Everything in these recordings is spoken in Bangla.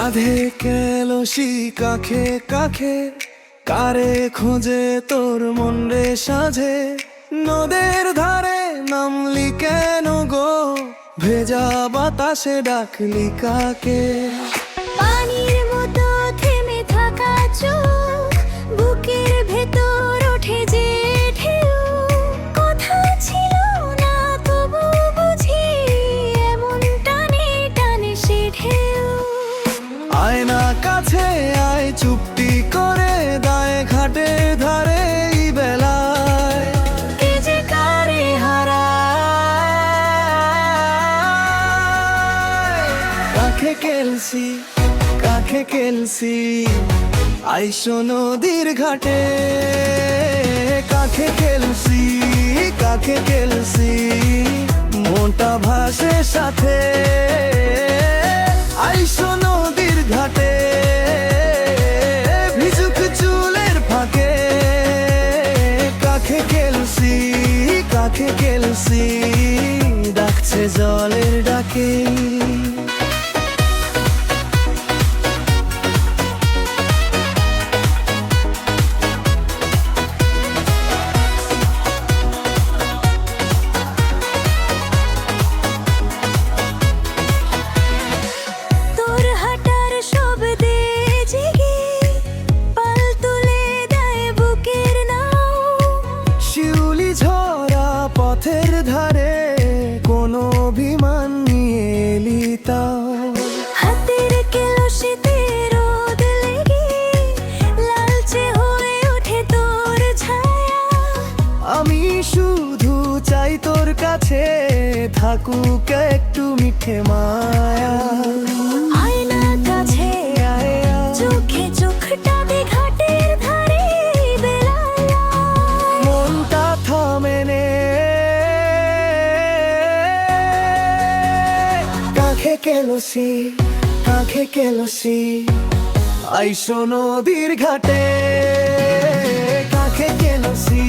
কাঁধে কেলসি কাখে কাখে, কারে খোঁজে তোর মন রে সাঝে। নদের ধারে নামলি কেন গো, ভেজা বাতাসে ডাকলি কাকে? পানির মতো থেমে থাকা চোখ, বুকের ভেতর ওঠে যে ঢেউ। কথা ছিল না তবু বুঝি, এমন টানে টানে সে ঢেউ। আয়না কাছে আয় চুপটি করে, দায় ঘাটে ধারে এই বেলায়। কে যে কারে হারায় কাখে কেলসি কাখে কেলসি, আইসো নদীর ঘাটে। কাখে কেলসি কাখে কেলসি, মোটা ভাসে সাথে। আইসো নদীর ঘাটে, ভিজুক চুলের ফাঁকে। কাখে কেলসি কাখে কেলসি, ডাকছে জলের ডাকে। তোর হাঁটার শব্দে জেগে, পাল তুলে দেয় বুকের নাও। শিউলি ঝরা পথের ধারে, কোনো অভিমান নিয়ে এলি তাও। হাতের কেলসিতে রোদ লেগে, লালচে হয়ে ওঠে তোর ছায়া। আমি শুধু চাই তোর কাছে থাকুক একটু মিঠে মায়া। আয়না কাছে আয় আয়, চোখে চোখটা দে ঘাটের ধারে এই বেলায়। মনটা থামে নে। কাখে কেলসি কাখে কেলসি, আইসো নদীর ঘাটে। কাখে কেলসি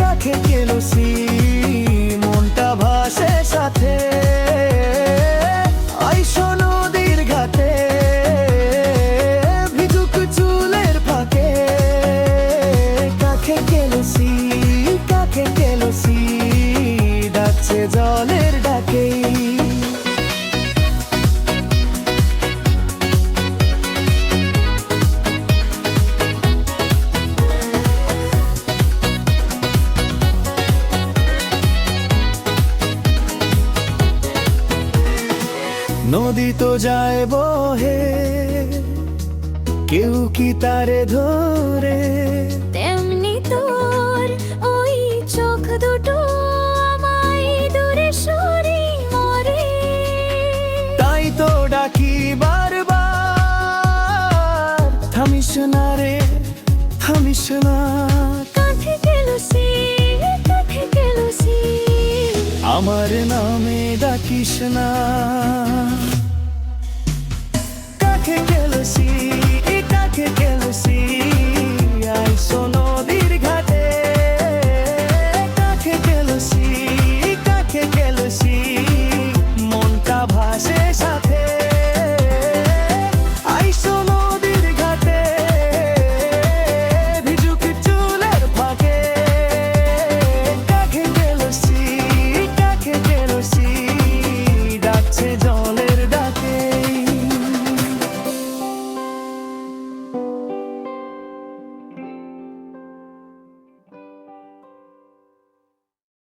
কাখে কেলসি, মনটা ভাসে সাথে। আইসো নদীর ঘাটে, ভিজুক চুলের ফাঁকে। কাখে কেলসি কাখে কেলসি, ডাকছে জলের ডাকে। নদী তো যায় বহে, কেউ কি তারে ধরে? তেমনি তোর ওই চোখ দুটো আমায় দূরে সরি মরে। তাই তো ডাকি বারবার, থামিস না রে থামিস না। কাঁধে কেলসি কাঁধে কেলসি, আমার নামে ডাকিস না। কাখে কেলসি কাখে কেলসি,